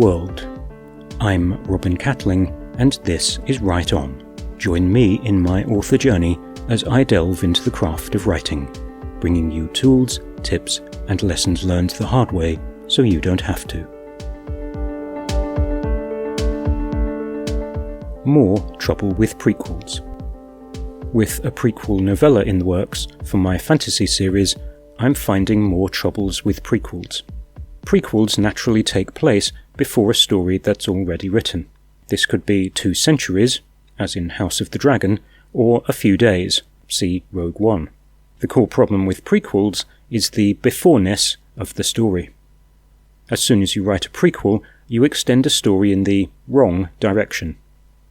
world. I'm Robin Catling, and this is Write On. Join me in my author journey as I delve into the craft of writing, bringing you tools, tips, and lessons learned the hard way so you don't have to. More trouble with prequels. With a prequel novella in the works for my fantasy series, I'm finding more troubles with prequels. Prequels naturally take place before a story that's already written. This could be 2 centuries, as in House of the Dragon, or a few days, see Rogue One. The core problem with prequels is the before-ness of the story. As soon as you write a prequel, you extend a story in the wrong direction.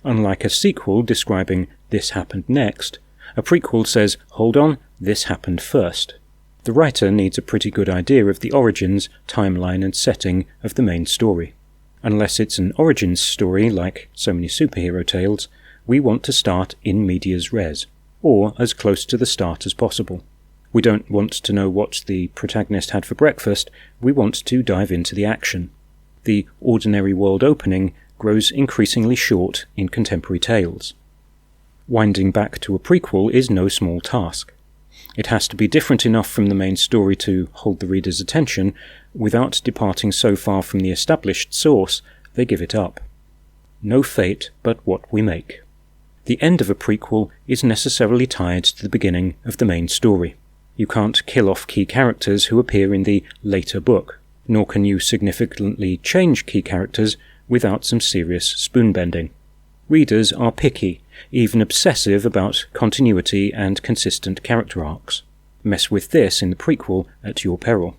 Unlike a sequel describing "this happened next," a prequel says, "Hold on, this happened first." The writer needs a pretty good idea of the origins, timeline, and setting of the main story. Unless it's an origins story like so many superhero tales, we want to start in medias res, or as close to the start as possible. We don't want to know what the protagonist had for breakfast, we want to dive into the action. The ordinary world opening grows increasingly short in contemporary tales. Winding back to a prequel is no small task. It has to be different enough from the main story to hold the reader's attention, without departing so far from the established source they give it up. No fate but what we make. The end of a prequel is necessarily tied to the beginning of the main story. You can't kill off key characters who appear in the later book, nor can you significantly change key characters without some serious spoon-bending. Readers are picky, even obsessive about continuity and consistent character arcs. Mess with this in the prequel at your peril.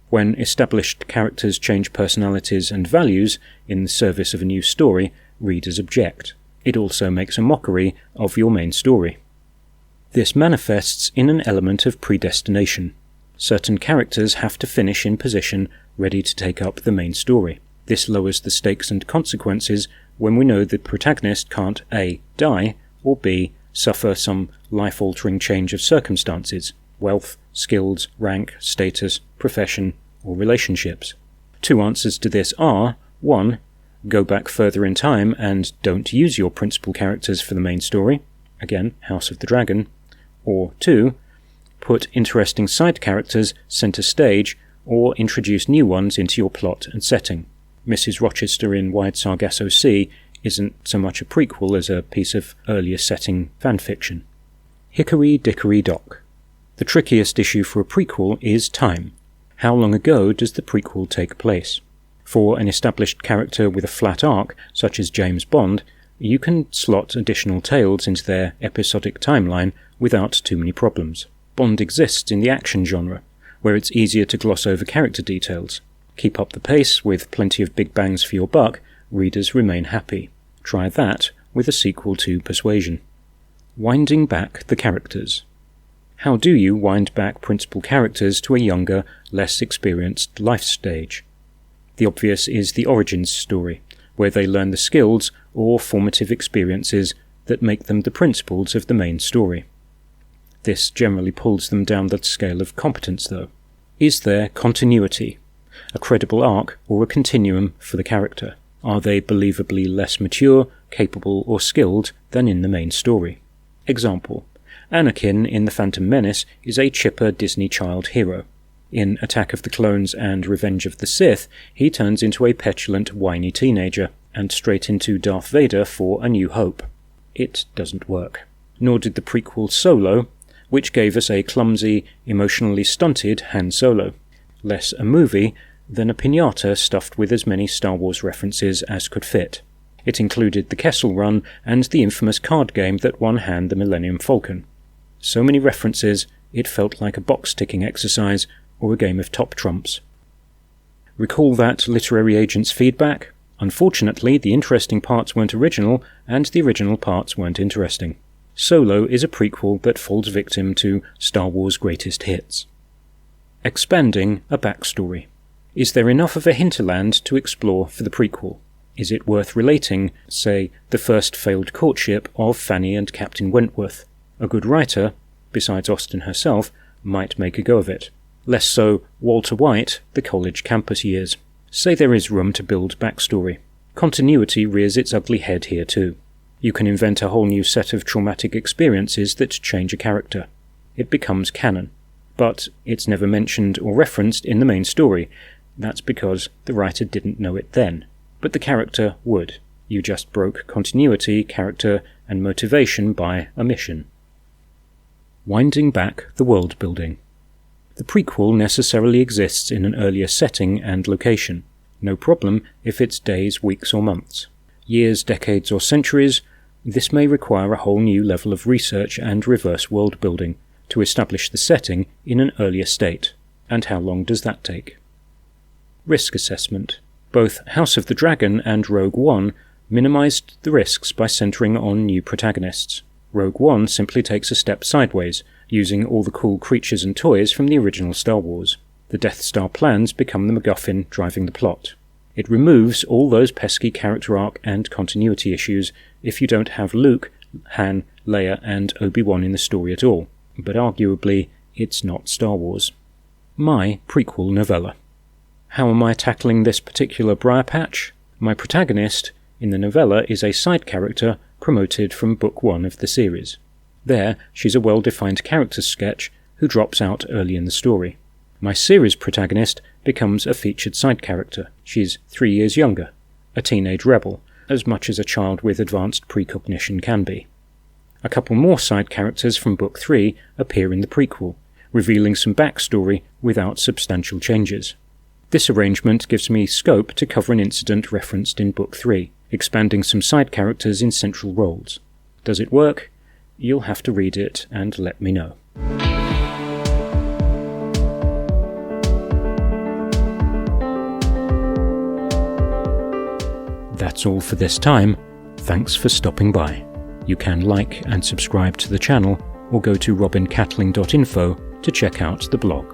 When established characters change personalities and values in the service of a new story, readers object. It also makes a mockery of your main story. This manifests in an element of predestination. Certain characters have to finish in position ready to take up the main story. This lowers the stakes and consequences when we know the protagonist can't A. die, or B. suffer some life-altering change of circumstances, wealth, skills, rank, status, profession, or relationships. 2 answers to this are: 1. Go back further in time and don't use your principal characters for the main story, again, House of the Dragon, or 2. Put interesting side characters center stage, or introduce new ones into your plot and setting. Mrs. Rochester in Wide Sargasso Sea isn't so much a prequel as a piece of earlier setting fanfiction. Hickory dickory dock. The trickiest issue for a prequel is time. How long ago does the prequel take place? For an established character with a flat arc, such as James Bond, you can slot additional tales into their episodic timeline without too many problems. Bond exists in the action genre, where it's easier to gloss over character details. Keep up the pace with plenty of big bangs for your buck, readers remain happy. Try that with a sequel to Persuasion. Winding back the characters. How do you wind back principal characters to a younger, less experienced life stage? The obvious is the origins story, where they learn the skills or formative experiences that make them the principals of the main story. This generally pulls them down the scale of competence, though. Is there continuity? A credible arc or a continuum for the character? Are they believably less mature, capable, or skilled than in the main story? Example: Anakin in The Phantom Menace is a chipper Disney child hero. In Attack of the Clones and Revenge of the Sith, he turns into a petulant, whiny teenager, and straight into Darth Vader for A New Hope. It doesn't work. Nor did the prequel Solo, which gave us a clumsy, emotionally stunted Han Solo. Less a movie than a piñata stuffed with as many Star Wars references as could fit. It included the Kessel Run and the infamous card game that won Han the Millennium Falcon. So many references, it felt like a box-ticking exercise or a game of top trumps. Recall that literary agent's feedback? Unfortunately, the interesting parts weren't original, and the original parts weren't interesting. Solo is a prequel that falls victim to Star Wars' greatest hits. Expanding a backstory. Is there enough of a hinterland to explore for the prequel? Is it worth relating, say, the first failed courtship of Fanny and Captain Wentworth? A good writer, besides Austen herself, might make a go of it. Less so Walter White, the college campus years. Say there is room to build backstory. Continuity rears its ugly head here too. You can invent a whole new set of traumatic experiences that change a character. It becomes canon. But it's never mentioned or referenced in the main story. That's because the writer didn't know it then. But the character would. You just broke continuity, character, and motivation by omission. Winding back the world building. The prequel necessarily exists in an earlier setting and location. No problem if it's days, weeks, or months. Years, decades, or centuries, this may require a whole new level of research and reverse world building to establish the setting in an earlier state. And how long does that take? Risk assessment. Both House of the Dragon and Rogue One minimized the risks by centering on new protagonists. Rogue One simply takes a step sideways, using all the cool creatures and toys from the original Star Wars. The Death Star plans become the MacGuffin driving the plot. It removes all those pesky character arc and continuity issues if you don't have Luke, Han, Leia, and Obi-Wan in the story at all. But arguably, it's not Star Wars. My prequel novella. How am I tackling this particular briar patch? My protagonist in the novella is a side character promoted from book 1 of the series. There, she's a well-defined character sketch who drops out early in the story. My series protagonist becomes a featured side character. She's 3 years younger, a teenage rebel, as much as a child with advanced precognition can be. A couple more side characters from Book 3 appear in the prequel, revealing some backstory without substantial changes. This arrangement gives me scope to cover an incident referenced in Book 3, expanding some side characters in central roles. Does it work? You'll have to read it and let me know. That's all for this time. Thanks for stopping by. You can like and subscribe to the channel or go to robincatling.info to check out the blog.